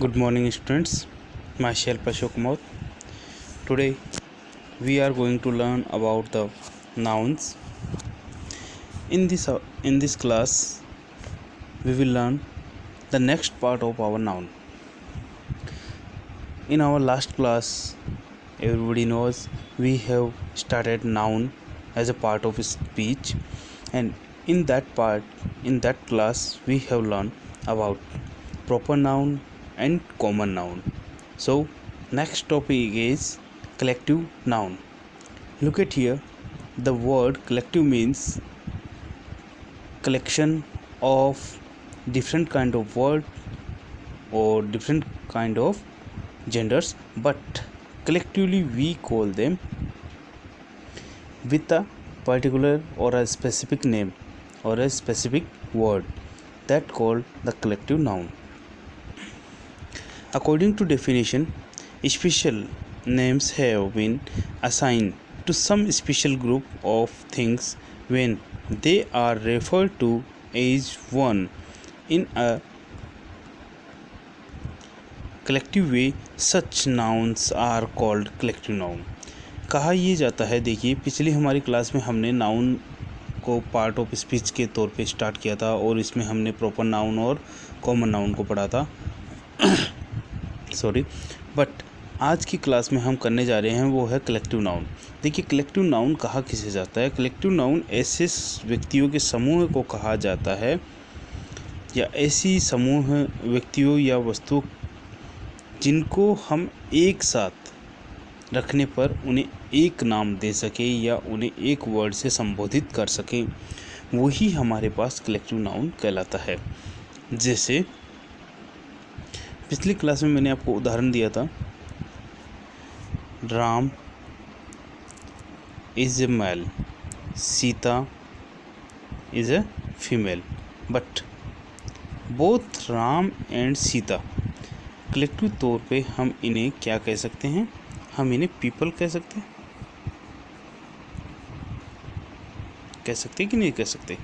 Good morning, students. Myself Ashok Maut. Today we are going to learn about the nouns. In this class, we will learn the next part of our noun. In our last class, everybody knows we have started noun as a part of speech, and in that class, we have learned about proper noun and common noun. So next topic is collective noun. Look at here, the word collective means collection of different kind of word or different kind of genders, but collectively we call them with a particular or a specific name or a specific word, that called the collective noun. According to definition, special names have been assigned to some special group of things when they are referred to as one in a collective way. Such nouns are called collective noun. कहा यह जाता है, देखिए पिछली हमारी class में हमने noun को पार्ट ऑफ स्पीच के तौर पे स्टार्ट किया था और इसमें हमने प्रॉपर नाउन और कॉमन नाउन को पढ़ा था बट आज की क्लास में हम करने जा रहे हैं वो है कलेक्टिव नाउन. देखिए कलेक्टिव नाउन कहा किसे जाता है. कलेक्टिव नाउन ऐसे व्यक्तियों के समूह को कहा जाता है या ऐसी समूह व्यक्तियों या वस्तु जिनको हम एक साथ रखने पर उन्हें एक नाम दे सके या उन्हें एक वर्ड से संबोधित कर सके, वही हमारे पास कलेक्टिव नाउन कहलाता है. जैसे पिछली क्लास में मैंने आपको उदाहरण दिया था, Ram is a male, Sita is a female, but both Ram and Sita collective तौर पे हम इन्हें क्या कह सकते हैं, हम इन्हें पीपल कह सकते हैं. कह सकते कि नहीं कह सकते,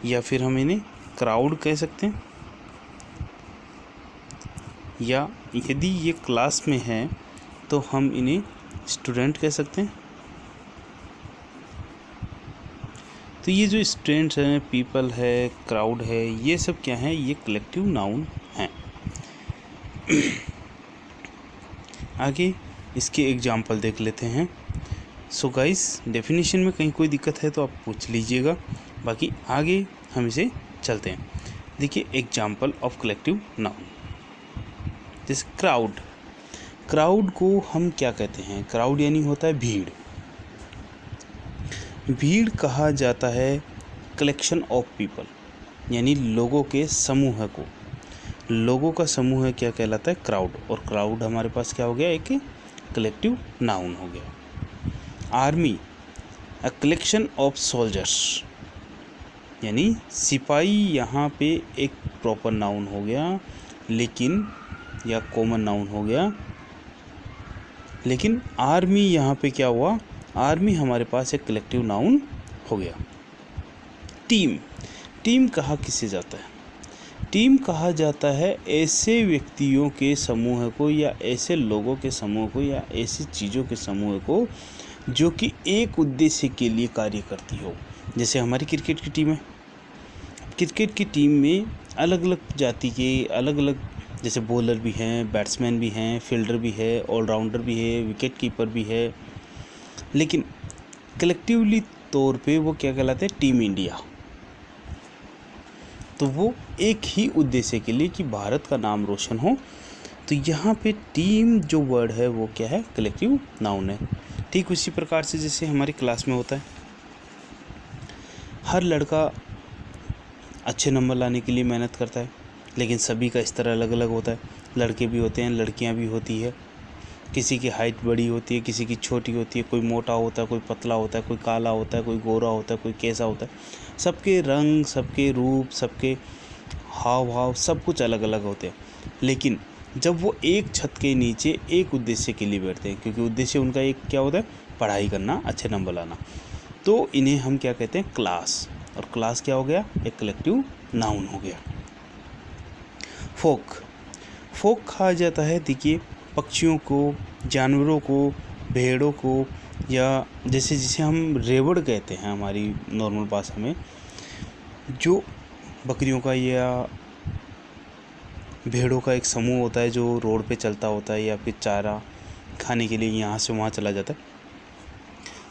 या फिर हम इन्हें क्राउड कह सकते हैं, या यदि ये क्लास में है तो हम इन्हें स्टूडेंट कह सकते हैं. तो ये जो स्टूडेंट्स हैं, पीपल है, क्राउड है, ये सब क्या है, ये कलेक्टिव नाउन हैं. आगे इसके एग्जाम्पल देख लेते हैं. सो गाइस, डेफिनेशन में कहीं कोई दिक्कत है तो आप पूछ लीजिएगा, बाकी आगे हम इसे चलते हैं. देखिए एग्जाम्पल ऑफ कलेक्टिव नाउन. जैसे क्राउड को हम क्या कहते हैं, क्राउड यानी होता है भीड़. भीड़ कहा जाता है कलेक्शन ऑफ पीपल, यानी लोगों के समूह को. लोगों का समूह क्या कहलाता है, क्राउड. और क्राउड हमारे पास क्या हो गया, एक कलेक्टिव नाउन हो गया. Army a collection of soldiers, यानी सिपाही यहाँ पे एक प्रॉपर नाउन हो गया, लेकिन या कॉमन नाउन हो गया, लेकिन आर्मी यहाँ पे क्या हुआ, आर्मी हमारे पास एक कलेक्टिव नाउन हो गया. टीम कहा किसे जाता है, टीम कहा जाता है ऐसे व्यक्तियों के समूह को या ऐसे लोगों के समूह को या ऐसी चीज़ों के समूह को जो कि एक उद्देश्य के लिए कार्य करती हो. जैसे हमारी क्रिकेट की टीम है, क्रिकेट की टीम में अलग अलग जाति के अलग अलग, जैसे बॉलर भी हैं, बैट्समैन भी हैं, फील्डर भी है, ऑलराउंडर भी है, विकेट कीपर भी है, लेकिन कलेक्टिवली तौर पे वो क्या कहलाते हैं, टीम इंडिया. तो वो एक ही उद्देश्य के लिए कि भारत का नाम रोशन हो. तो यहाँ पे टीम जो वर्ड है वो क्या है, कलेक्टिव नाउन है. ठीक उसी प्रकार से जैसे हमारी क्लास में होता है, हर लड़का अच्छे नंबर लाने के लिए मेहनत करता है, लेकिन सभी का स्तर अलग अलग होता है. लड़के भी होते हैं, लड़कियां भी होती है, किसी की हाइट बड़ी होती है, किसी की छोटी होती है, कोई मोटा होता है, कोई पतला होता है, कोई काला होता है, कोई गोरा होता है, कोई कैसा होता है. सबके रंग, सबके रूप, सबके हाव भाव सब कुछ अलग अलग होते हैं. लेकिन जब वो एक छत के नीचे एक उद्देश्य के लिए बैठते हैं, क्योंकि उद्देश्य उनका एक क्या होता है, पढ़ाई करना, अच्छे नंबर लाना, तो इन्हें हम क्या कहते हैं, क्लास. और क्लास क्या हो गया, एक कलेक्टिव नाउन हो गया. फोक कहा जाता है, देखिए, पक्षियों को, जानवरों को, भेड़ों को, या जैसे जिसे हम रेवड़ कहते हैं हमारी नॉर्मल भाषा में, जो बकरियों का या भेड़ों का एक समूह होता है जो रोड पे चलता होता है या फिर चारा खाने के लिए यहाँ से वहाँ चला जाता है।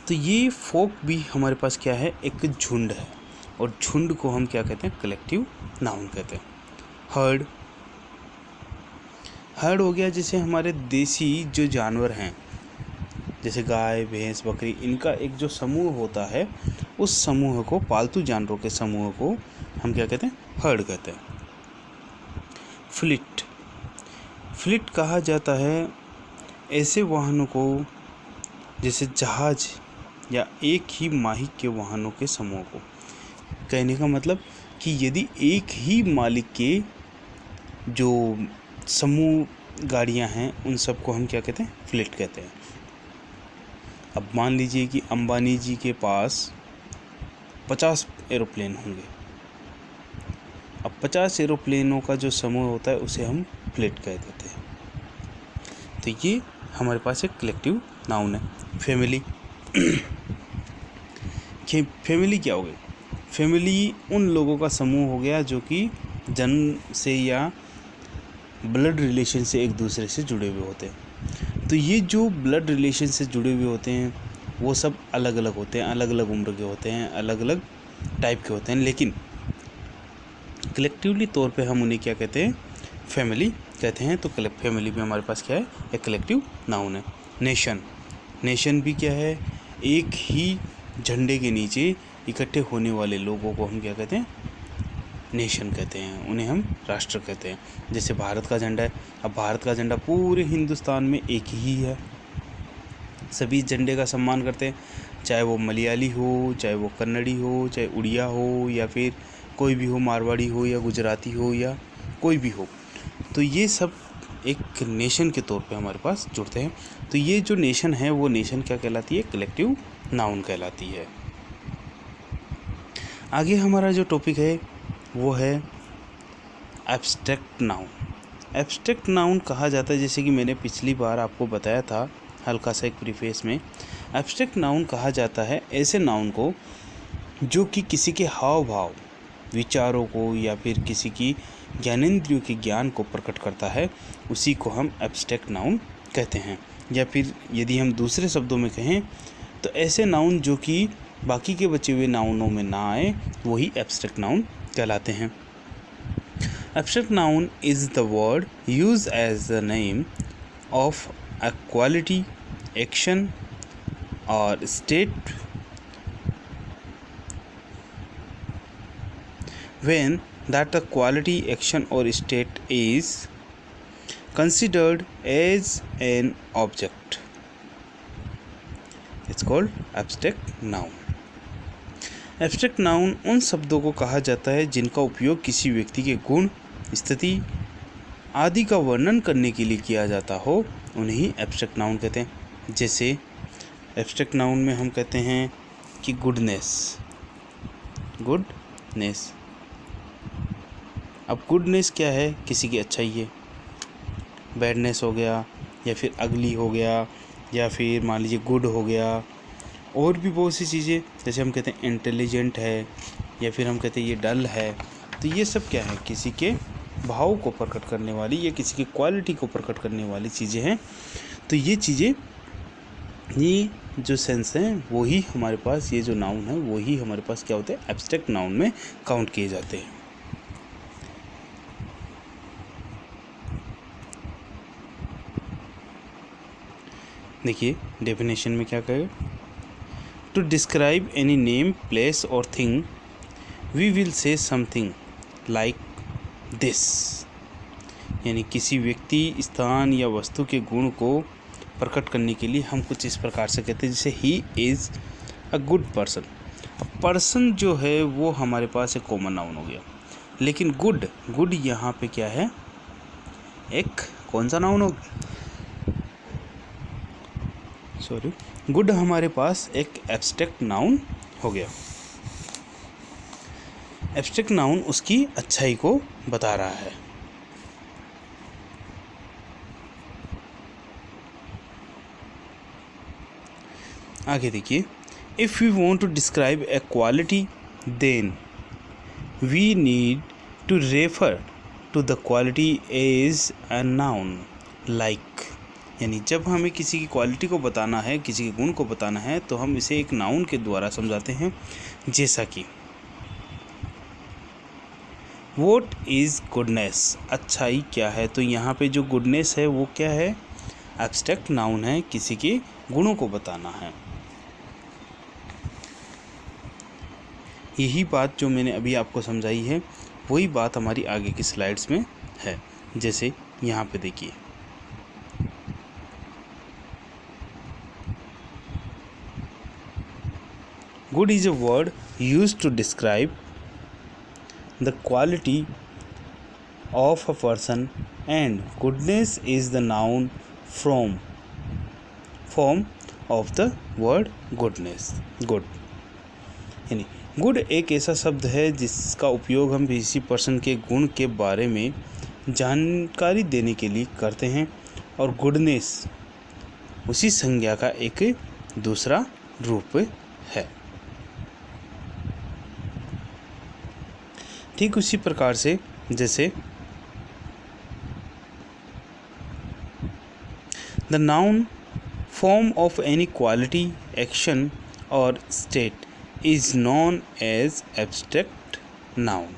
तो ये फोक भी हमारे पास क्या है, एक झुंड है, और झुंड को हम क्या कहते हैं, कलेक्टिव नाउन कहते हैं। हर्ड, हर्ड हो गया जैसे हमारे देसी जो जानवर हैं, जैसे गाय, भैंस, बकरी, इनका एक जो समूह होता है, उस समूह को, पालतू जानवरों के समूह को हम क्या कहते हैं, हर्ड कहते हैं। फ्लीट, फ्लीट कहा जाता है ऐसे वाहनों को, जैसे जहाज या एक ही मालिक के वाहनों के समूह को। कहने का मतलब कि यदि एक ही मालिक के जो समूह गाड़ियां हैं, उन सबको हम क्या कहते हैं, फ्लीट कहते हैं। अब मान लीजिए कि अंबानी जी के पास 50 एरोप्लेन होंगे। अब 50 एरोप्लेनों का जो समूह होता है उसे हम फ्लीट कह देते हैं। तो ये हमारे पास एक कलेक्टिव नाउन है। फैमिली, फैमिली क्या हो गई, फैमिली उन लोगों का समूह हो गया जो कि जन्म से या ब्लड रिलेशन से एक दूसरे से जुड़े हुए होते हैं। तो ये जो ब्लड रिलेशन से जुड़े हुए होते हैं वो सब अलग अलग होते हैं, अलग अलग उम्र के होते हैं, अलग अलग टाइप के होते हैं, लेकिन कलेक्टिवली तौर पे हम उन्हें क्या कहते हैं, फैमिली कहते हैं। तो फैमिली में हमारे पास क्या है, एक कलेक्टिव नाउन है। नेशन, नेशन भी क्या है, एक ही झंडे के नीचे इकट्ठे होने वाले लोगों को हम क्या कहते हैं, नेशन कहते हैं, उन्हें हम राष्ट्र कहते हैं। जैसे भारत का झंडा है, अब भारत का झंडा पूरे हिंदुस्तान में एक ही है, सभी झंडे का सम्मान करते हैं, चाहे वो मलयाली हो, चाहे वो कन्नड़ी हो, चाहे उड़िया हो, या फिर कोई भी हो, मारवाड़ी हो या गुजराती हो या कोई भी हो। तो ये सब एक नेशन के तौर पे हमारे पास जुड़ते हैं। तो ये जो नेशन है वो नेशन क्या कहलाती है, कलेक्टिव नाउन कहलाती है। आगे हमारा जो टॉपिक है वो है एब्स्ट्रैक्ट नाउन। एब्स्ट्रैक्ट नाउन कहा जाता है, जैसे कि मैंने पिछली बार आपको बताया था हल्का सा एक प्रीफेस में, एब्स्ट्रैक्ट नाउन कहा जाता है ऐसे नाउन को जो कि किसी के हाव भाव, विचारों को या फिर किसी की ज्ञानेंद्रियों के ज्ञान को प्रकट करता है, उसी को हम एब्स्ट्रैक्ट नाउन कहते हैं। या फिर यदि हम दूसरे शब्दों में कहें तो ऐसे नाउन जो कि बाकी के बचे हुए नाउनों में ना आए, वही एब्स्ट्रैक्ट नाउन कहलाते हैं। Abstract noun is the word use as the name of a quality, action और state when that a quality, action or state is considered as an object. It's called abstract noun. Abstract noun उन शब्दों को कहा जाता है जिनका उपयोग किसी व्यक्ति के गुण, स्थिति आदि का वर्णन करने के लिए किया जाता हो, उन्हें ही एब्स्ट्रैक्ट नाउन कहते हैं। जैसे एब्स्ट्रैक्ट नाउन में हम कहते हैं कि गुडनेस, गुडनेस। अब गुडनेस क्या है, किसी की अच्छाई है। बैडनेस हो गया, या फिर अगली हो गया, या फिर मान लीजिए गुड हो गया, और भी बहुत सी चीज़ें, जैसे हम कहते हैं इंटेलिजेंट है, या फिर हम कहते हैं ये डल है। तो ये सब क्या है, किसी के भाव को प्रकट करने वाली या किसी की क्वालिटी को प्रकट करने वाली चीज़ें हैं। तो ये चीज़ें, ये जो सेंस हैं वही हमारे पास, ये जो नाउन है वही हमारे पास क्या होते हैं, एब्स्ट्रैक्ट नाउन में काउंट किए जाते हैं। देखिए डेफिनेशन में क्या कहेगा, to describe any name, place और thing we will say something like this. यानी किसी व्यक्ति, स्थान या वस्तु के गुण को प्रकट करने के लिए हम कुछ इस प्रकार से कहते हैं, जैसे he is a good person. Person जो है वो हमारे पास एक कॉमन नाउन हो गया, लेकिन गुड, गुड यहाँ पे क्या है, एक कौन सा नाउन हो गया, सॉरी, गुड हमारे पास एक एब्स्ट्रैक्ट नाउन हो गया। एब्स्ट्रैक्ट नाउन उसकी अच्छाई को बता रहा है। आगे देखिए, if we want to describe a quality then we need to refer to the quality as a noun like. यानी जब हमें किसी की क्वालिटी को बताना है, किसी के गुण को बताना है, तो हम इसे एक नाउन के द्वारा समझाते हैं। जैसा कि व्हाट इज़ गुडनेस, अच्छाई क्या है। तो यहाँ पे जो गुडनेस है वो क्या है, एब्स्ट्रैक्ट नाउन है, किसी के गुणों को बताना है। यही बात जो मैंने अभी आपको समझाई है वही बात हमारी आगे की स्लाइड्स में है। जैसे यहाँ पे देखिए, good is a word used to describe the क्वालिटी of a person and goodness is the noun form of the word goodness, good। यानी गुड एक ऐसा शब्द है जिसका उपयोग हम किसी पर्सन के गुण के बारे में जानकारी देने के लिए करते हैं, और गुडनेस उसी संज्ञा का एक दूसरा रूप है। ठीक उसी प्रकार से जैसे the noun form of any quality, action or state is known as abstract noun।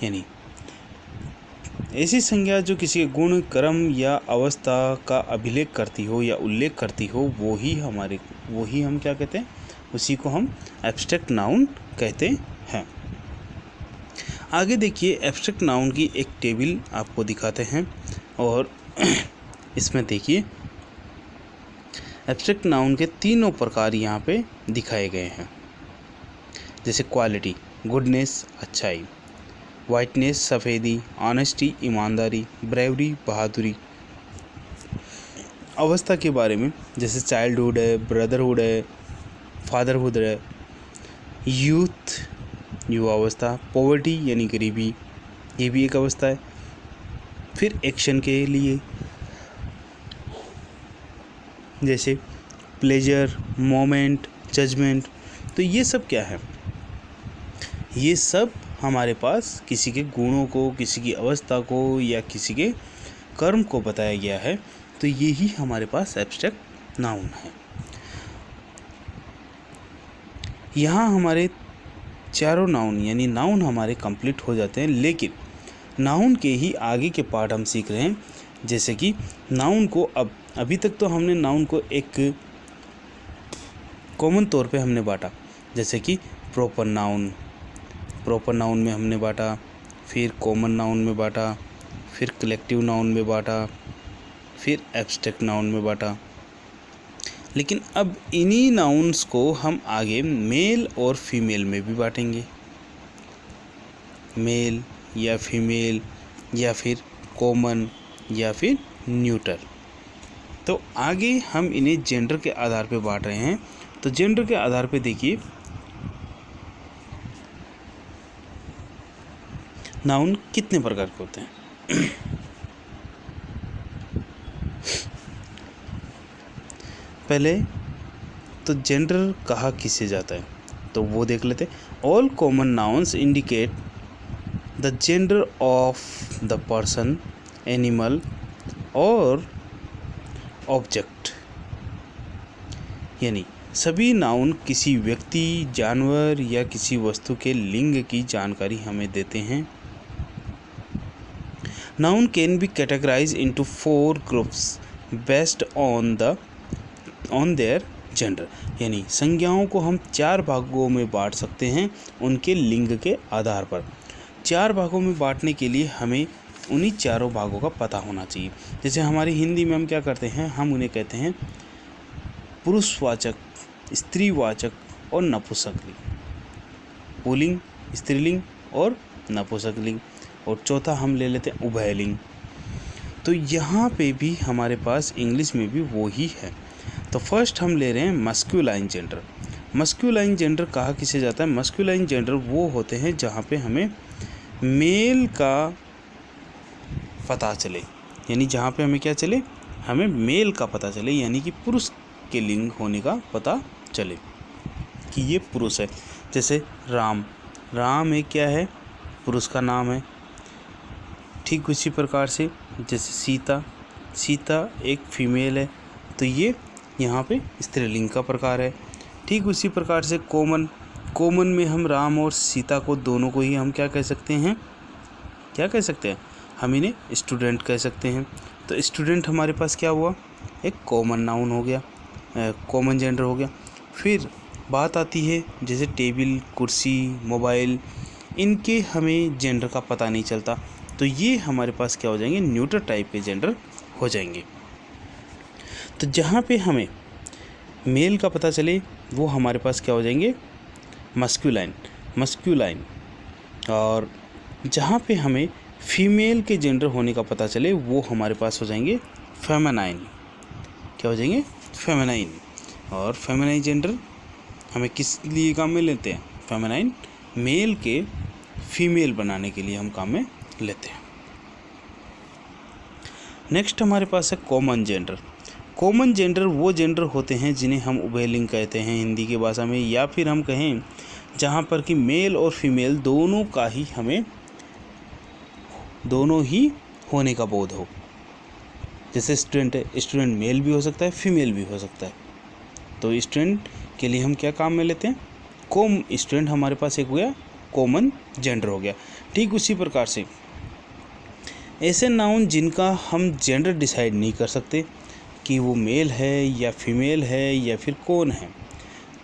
यानी ऐसी संज्ञा जो किसी के गुण, कर्म या अवस्था का अभिलेख करती हो या उल्लेख करती हो, वही हम क्या कहते हैं, उसी को हम एब्स्ट्रैक्ट नाउन कहते हैं। आगे देखिए, एब्स्ट्रैक्ट नाउन की एक टेबल आपको दिखाते हैं, और इसमें देखिए एब्स्ट्रैक्ट नाउन के तीनों प्रकार यहाँ पे दिखाए गए हैं। जैसे क्वालिटी, गुडनेस, अच्छाई; वाइटनेस, सफ़ेदी; ऑनेस्टी, ईमानदारी; ब्रेवरी, बहादुरी। अवस्था के बारे में जैसे चाइल्डहुड है, ब्रदरहुड है, फादरहुड है; यूथ, युवावस्था; पॉवर्टी यानी गरीबी, ये भी एक अवस्था है। फिर एक्शन के लिए जैसे प्लेजर, मोमेंट, जजमेंट। तो ये सब क्या है, ये सब हमारे पास किसी के गुणों को, किसी की अवस्था को या किसी के कर्म को बताया गया है। तो यही हमारे पास एब्स्ट्रैक्ट नाउन है। यहाँ हमारे चारों नाउन यानी नाउन हमारे कंप्लीट हो जाते हैं, लेकिन नाउन के ही आगे के पार्ट हम सीख रहे हैं। जैसे कि नाउन को अभी तक तो हमने नाउन को एक कॉमन तौर पे हमने बांटा, जैसे कि प्रॉपर नाउन में हमने बांटा, फिर कॉमन नाउन में बांटा, फिर कलेक्टिव नाउन में बांटा, फिर एब्स्ट्रैक्ट नाउन में बांटा। लेकिन अब इन्हीं नाउन्स को हम आगे मेल और फीमेल में भी बांटेंगे, मेल या फीमेल या फिर कॉमन या फिर न्यूट्रल। तो आगे हम इन्हें जेंडर के आधार पे बांट रहे हैं। तो जेंडर के आधार पे देखिए, नाउन कितने प्रकार के होते हैं। पहले तो जेंडर कहा किसे जाता है तो वो देख लेते हैं। All common nouns indicate the gender of the person, animal और ऑब्जेक्ट। यानी सभी नाउन किसी व्यक्ति, जानवर या किसी वस्तु के लिंग की जानकारी हमें देते हैं। Noun can be categorise into 4 groups based on their gender. यानी संज्ञाओं को हम 4 भागों में बांट सकते हैं उनके लिंग के आधार पर। 4 भागों में बांटने के लिए हमें उन्हीं चारों भागों का पता होना चाहिए। जैसे हमारी हिंदी में हम क्या करते हैं, हम उन्हें कहते हैं पुरुषवाचक, स्त्रीवाचक और नपुंसकलिंग। पुल्लिंग, स्त्रीलिंग और नपुंसकलिंग। और चौथा हम ले लेते हैं उभयलिंग। तो यहाँ पे भी हमारे पास इंग्लिश में भी वो ही है। तो फर्स्ट हम ले रहे हैं मस्कुलाइन जेंडर। मस्कुलाइन जेंडर कहा किसे जाता है, मस्कुलाइन जेंडर वो होते हैं जहाँ पे हमें मेल का पता चले, यानी जहाँ पे हमें क्या चले, हमें मेल का पता चले, यानी कि पुरुष के लिंग होने का पता चले कि ये पुरुष है। जैसे राम, राम एक क्या है, पुरुष का नाम है। ठीक उसी प्रकार से जैसे सीता, सीता एक फीमेल है, तो ये यहाँ पे स्त्रीलिंग का प्रकार है। ठीक उसी प्रकार से कॉमन, कॉमन में हम राम और सीता को दोनों को ही हम क्या कह सकते हैं, क्या कह सकते हैं, हम इन्हें स्टूडेंट कह सकते हैं। तो स्टूडेंट हमारे पास क्या हुआ, एक कॉमन नाउन हो गया, कॉमन जेंडर हो गया। फिर बात आती है जैसे टेबल, कुर्सी, मोबाइल, इनके हमें जेंडर का पता नहीं चलता, तो ये हमारे पास क्या हो जाएंगे, न्यूट्रल टाइप के जेंडर हो जाएंगे। तो जहाँ पे हमें मेल का पता चले वो हमारे पास क्या हो जाएंगे, मस्क्यूलाइन, मस्क्यूलाइन। और जहाँ पे हमें फीमेल के जेंडर होने का पता चले वो हमारे पास हो जाएंगे फेमिनाइन। क्या हो जाएंगे, फेमिनाइन। और फेमिनाइन जेंडर हमें किस लिए काम में लेते हैं, फेमिनाइन मेल के फीमेल बनाने के लिए हम काम में लेते हैं। नेक्स्ट हमारे पास है कॉमन जेंडर। कॉमन जेंडर वो जेंडर होते हैं जिन्हें हम उभयलिंग कहते हैं हिंदी की भाषा में, या फिर हम कहें जहाँ पर कि मेल और फीमेल दोनों का ही हमें, दोनों ही होने का बोध हो। जैसे स्टूडेंट है, स्टूडेंट मेल भी हो सकता है, फीमेल भी हो सकता है। तो स्टूडेंट के लिए हम क्या काम में लेते हैं, स्टूडेंट हमारे पास एक हो गया कॉमन जेंडर हो गया। ठीक उसी प्रकार से ऐसे नाउन जिनका हम जेंडर डिसाइड नहीं कर सकते कि वो मेल है या फीमेल है या फिर कौन है,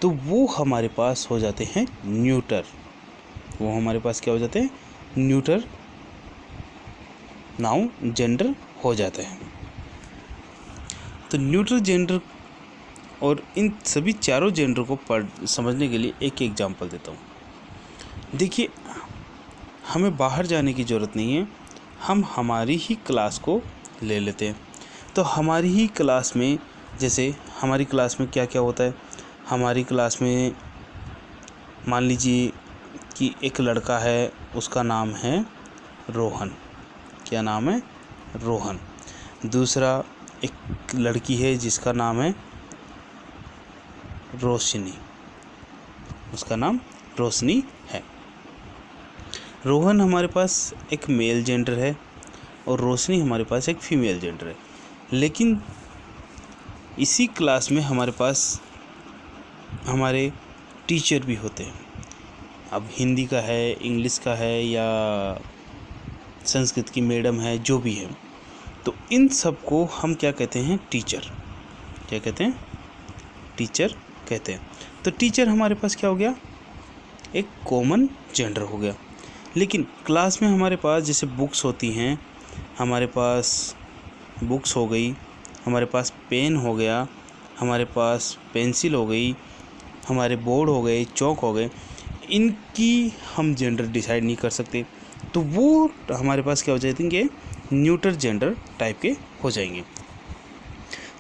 तो वो हमारे पास हो जाते हैं न्यूटर। वो हमारे पास क्या हो जाते हैं, न्यूटर नाउन जेंडर हो जाते हैं। तो न्यूट्रल जेंडर, और इन सभी चारों जेंडर को समझने के लिए एक एग्जांपल देता हूँ। देखिए, हमें बाहर जाने की ज़रूरत नहीं है, हम हमारी ही क्लास को ले लेते हैं। तो हमारी ही क्लास में, जैसे हमारी क्लास में क्या क्या होता है, हमारी क्लास में मान लीजिए कि एक लड़का है, उसका नाम है रोहन। क्या नाम है, रोहन। दूसरा एक लड़की है जिसका नाम है रोशनी, उसका नाम रोशनी है। रोहन हमारे पास एक मेल जेंडर है और रोशनी हमारे पास एक फीमेल जेंडर है। लेकिन इसी क्लास में हमारे पास हमारे टीचर भी होते हैं। अब हिंदी का है, इंग्लिश का है, या संस्कृत की मैडम है, जो भी है, तो इन सब को हम क्या कहते हैं, टीचर। क्या कहते हैं, टीचर कहते हैं। तो टीचर हमारे पास क्या हो गया, एक कॉमन जेंडर हो गया। लेकिन क्लास में हमारे पास जैसे बुक्स होती हैं, हमारे पास बुक्स हो गई, हमारे पास पेन हो गया, हमारे पास पेंसिल हो गई, हमारे बोर्ड हो गए, चौक हो गए, इनकी हम जेंडर डिसाइड नहीं कर सकते, तो वो हमारे पास क्या हो जाएंगे, न्यूट्रल जेंडर टाइप के हो जाएंगे।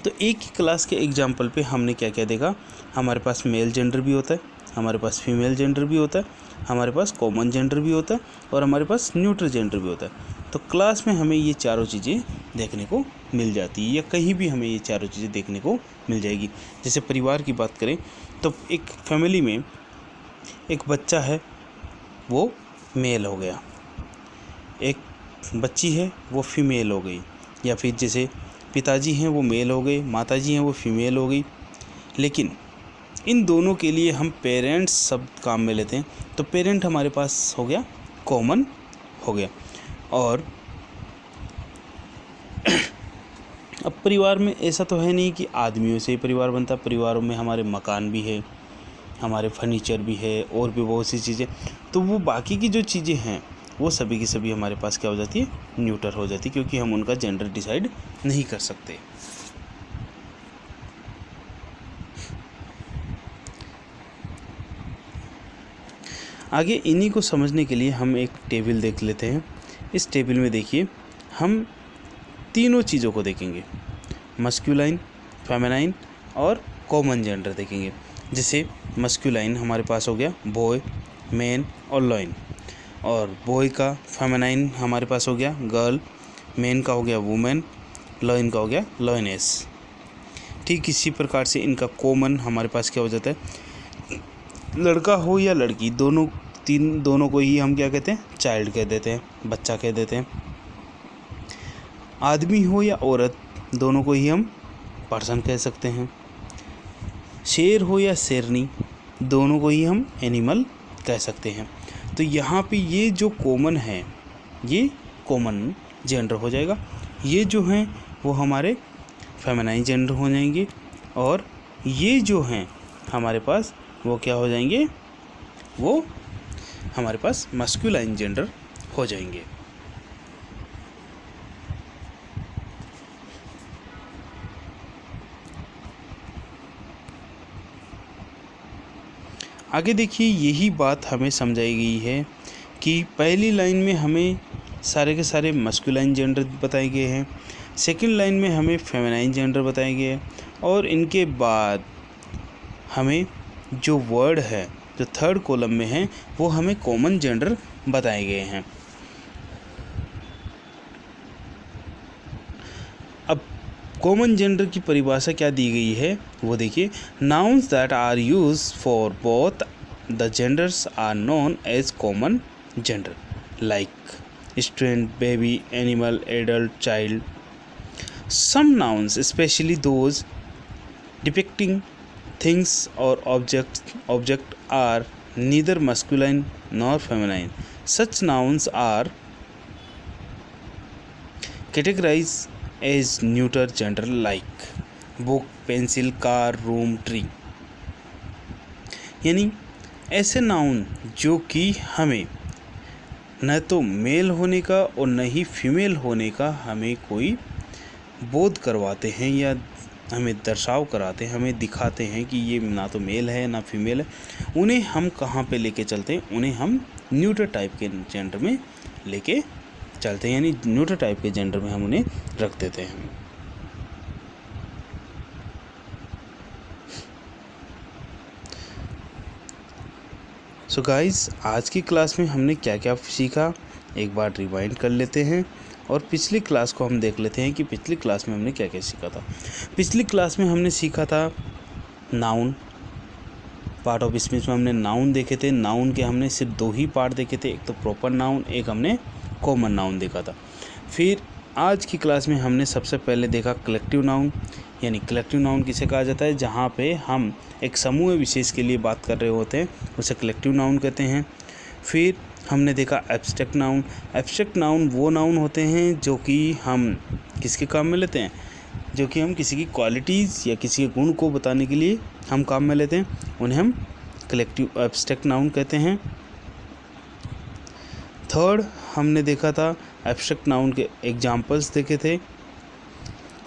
तो एक ही क्लास के एग्जाम्पल पे हमने क्या क्या देखा, हमारे पास मेल जेंडर भी होता है, हमारे पास फीमेल जेंडर भी होता है, हमारे पास कॉमन जेंडर भी होता है, और हमारे पास न्यूट्रल जेंडर भी होता है। तो क्लास में हमें ये चारों चीज़ें देखने को मिल जाती है, या कहीं भी हमें ये चारों चीज़ें देखने को मिल जाएगी। जैसे परिवार की बात करें तो एक फैमिली में एक बच्चा है, वो मेल हो गया, एक बच्ची है वो फीमेल हो गई, या फिर जैसे पिताजी हैं वो मेल हो गए, माताजी हैं वो फीमेल हो गई। लेकिन इन दोनों के लिए हम पेरेंट्स शब्द काम में लेते हैं, तो पेरेंट हमारे पास हो गया कॉमन हो गया। और अब परिवार में ऐसा तो है नहीं कि आदमियों से ही परिवार बनता, परिवारों में हमारे मकान भी है, हमारे फर्नीचर भी है, और भी बहुत सी चीज़ें। तो वो बाकी की जो चीज़ें हैं वो सभी की सभी हमारे पास क्या हो जाती है, न्यूट्रल हो जाती है, क्योंकि हम उनका जेंडर डिसाइड नहीं कर सकते। आगे इन्हीं को समझने के लिए हम एक टेबल देख लेते हैं। इस टेबल में देखिए, हम तीनों चीज़ों को देखेंगे, मस्क्यूलाइन, फेमिनाइन और कॉमन जेंडर देखेंगे। जैसे मस्क्यूलाइन हमारे पास हो गया बॉय, मैन और लॉइन, और बॉय का फेमिनाइन हमारे पास हो गया गर्ल, मैन का हो गया वुमेन, लॉइन का हो गया लॉइनेस। ठीक इसी प्रकार से इनका कॉमन हमारे पास क्या हो जाता है, लड़का हो या लड़की, दोनों को ही हम क्या कहते हैं, चाइल्ड कह देते हैं, बच्चा कह देते हैं। आदमी हो या औरत, दोनों को ही हम पर्सन कह सकते हैं। शेर हो या शेरनी, दोनों को ही हम एनिमल कह सकते हैं। तो यहाँ पे ये जो कॉमन है ये कॉमन जेंडर हो जाएगा, ये जो हैं वो हमारे फेमिनाइन जेंडर हो जाएंगे, और ये जो हैं हमारे पास वो क्या हो जाएंगे, वो हमारे पास मस्कुलाइन जेंडर हो जाएंगे। आगे देखिए, यही बात हमें समझाई गई है कि पहली लाइन में हमें सारे के सारे मस्कुलाइन जेंडर बताए गए हैं, सेकंड लाइन में हमें फेमिनाइन जेंडर बताए गए हैं, और इनके बाद हमें जो वर्ड है जो थर्ड कॉलम में है वो हमें कॉमन जेंडर बताए गए हैं। अब कॉमन जेंडर की परिभाषा क्या दी गई है वो देखिए, nouns that are use for both the genders are known as common gender, like student, baby, animal, adult, child. Some nouns, specially those depicting things or object are neither masculine nor feminine. Such nouns are categorized as neuter gender, like book, pencil, car, room, tree. यानी ऐसे noun जो कि हमें न तो mail होने का और न ही फीमेल होने का हमें कोई बोध करवाते हैं या हमें दर्शाव कराते हैं, हमें दिखाते हैं कि ये ना तो मेल है ना फीमेल है, उन्हें हम कहाँ पे लेके चलते हैं, उन्हें हम न्यूटर टाइप के जेंडर में लेके चलते हैं, यानी न्यूटर टाइप के जेंडर में हम उन्हें रख देते हैं। सो गाइस, आज की क्लास में हमने क्या क्या सीखा एक बार रिवाइंड कर लेते हैं और पिछली क्लास को हम देख लेते हैं कि पिछली क्लास में हमने क्या क्या सीखा था। पिछली क्लास में हमने सीखा था नाउन, पार्ट ऑफ स्पीच में हमने नाउन देखे थे। नाउन के हमने सिर्फ 2 ही पार्ट देखे थे, एक तो प्रॉपर नाउन, एक हमने कॉमन नाउन देखा था। फिर आज की क्लास में हमने सबसे पहले देखा कलेक्टिव नाउन, यानी कलेक्टिव नाउन किसे कहा जाता है, जहाँ पे हम एक समूह विशेष के लिए बात कर रहे होते हैं उसे कलेक्टिव नाउन कहते हैं। फिर हमने देखा एब्स्ट्रैक्ट नाउन। एब्स्ट्रैक्ट नाउन वो नाउन होते हैं जो कि हम किसके काम में लेते हैं, जो कि हम किसी की क्वालिटीज़ या किसी के गुण को बताने के लिए हम काम में लेते हैं, उन्हें हम कलेक्टिव एब्स्ट्रैक्ट नाउन कहते हैं। थर्ड हमने देखा था एब्स्ट्रैक्ट नाउन के एग्जाम्पल्स देखे थे।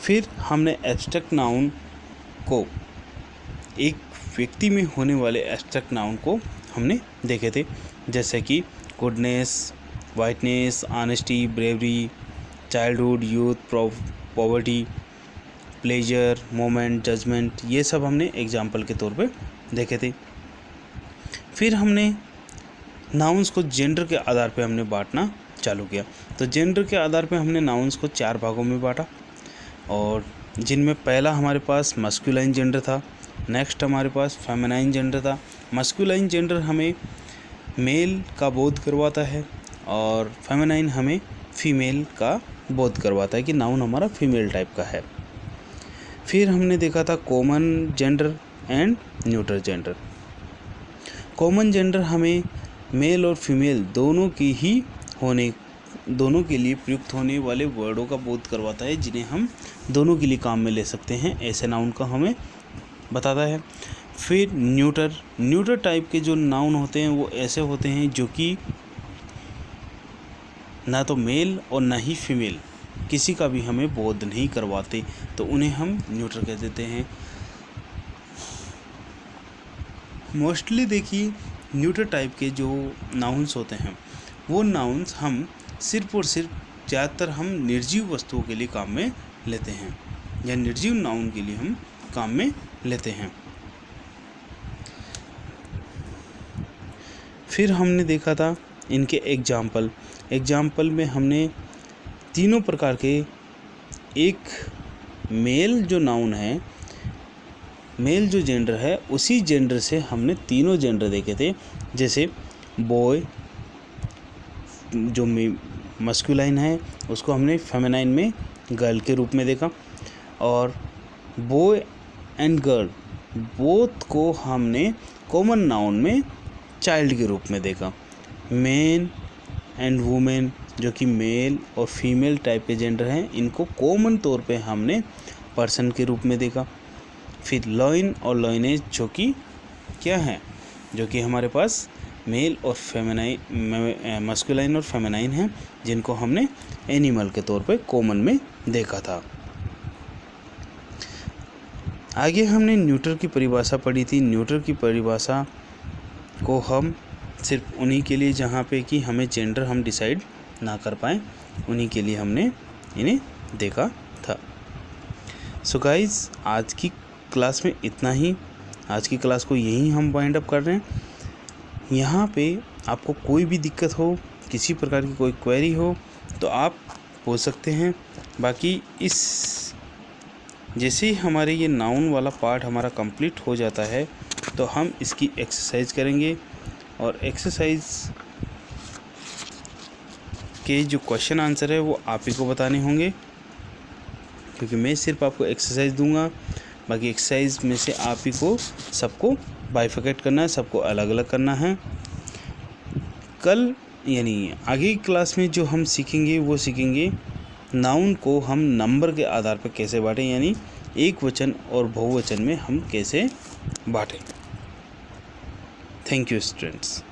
फिर हमने एब्स्ट्रैक्ट नाउन को, एक व्यक्ति में होने वाले एब्स्ट्रैक्ट नाउन को हमने देखे थे, जैसे कि goodness, whiteness, honesty, bravery, childhood, youth, poverty, pleasure, moment, judgement, ये सब हमने एग्जाम्पल के तौर पे देखे थे। फिर हमने नाउन्स को जेंडर के आधार पे हमने बांटना चालू किया। तो जेंडर के आधार पे हमने नाउन्स को 4 भागों में बांटा, और जिनमें पहला हमारे पास मस्कुलाइन जेंडर था, नेक्स्ट हमारे पास फेमिनाइन जेंडर था। मस्कुलाइन जेंडर हमें मेल का बोध करवाता है और फेमिनाइन हमें फीमेल का बोध करवाता है कि नाउन हमारा फीमेल टाइप का है। फिर हमने देखा था common gender and neutral gender. Common gender हमें मेल और फीमेल दोनों के लिए प्रयुक्त होने वाले वर्डों का बोध करवाता है, जिन्हें हम दोनों के लिए काम में ले सकते हैं, ऐसे नाउन का हमें बताता है। फिर न्यूटर टाइप के जो नाउन होते हैं वो ऐसे होते हैं जो कि ना तो मेल और ना ही फीमेल किसी का भी हमें बोध नहीं करवाते, तो उन्हें हम न्यूटर कह देते हैं। मोस्टली देखिए, न्यूटर टाइप के जो नाउन्स होते हैं वो नाउन्स हम सिर्फ और सिर्फ ज़्यादातर हम निर्जीव वस्तुओं के लिए काम में लेते हैं, या निर्जीव नाउन के लिए हम काम में लेते हैं। फिर हमने देखा था इनके एग्जाम्पल में हमने तीनों प्रकार के, एक मेल जो नाउन है मेल जो जेंडर है उसी जेंडर से हमने तीनों जेंडर देखे थे, जैसे बॉय जो मस्कुलाइन है उसको हमने फेमिनाइन में गर्ल के रूप में देखा, और बॉय एंड गर्ल बोथ को हमने कॉमन नाउन में चाइल्ड के रूप में देखा। मैन एंड वुमेन जो कि मेल और फीमेल टाइप के जेंडर हैं, इनको कॉमन तौर पे हमने पर्सन के रूप में देखा। फिर लॉइन और लॉइनेज जो कि क्या है, जो कि हमारे पास मेल और फेमिनाइन, मस्कुलाइन और फेमिनाइन हैं, जिनको हमने एनिमल के तौर पे कॉमन में देखा था। आगे हमने न्यूटर की परिभाषा पढ़ी थी। न्यूटर की परिभाषा को हम सिर्फ उन्हीं के लिए जहाँ पे कि हमें जेंडर हम डिसाइड ना कर पाएँ, उन्हीं के लिए हमने इन्हें देखा था। सो गाइस, आज की क्लास में इतना ही। आज की क्लास को यहीं हम वाइंड अप कर रहे हैं। यहाँ पे आपको कोई भी दिक्कत हो, किसी प्रकार की कोई क्वेरी हो तो आप पूछ सकते हैं। बाकी इस जैसे ही हमारे ये नाउन वाला पार्ट हमारा कंप्लीट हो जाता है तो हम इसकी एक्सरसाइज करेंगे, और एक्सरसाइज के जो क्वेश्चन आंसर है वो आप ही को बताने होंगे, क्योंकि मैं सिर्फ आपको एक्सरसाइज दूंगा। बाकी एक्सरसाइज में से आप ही को सबको बाइफिकेट करना है, सबको अलग अलग करना है। कल यानी आगे की क्लास में जो हम सीखेंगे वो सीखेंगे नाउन को हम नंबर के आधार पर कैसे बांटें, यानी एक वचन और बहुवचन में हम कैसे बांटें। Thank you students.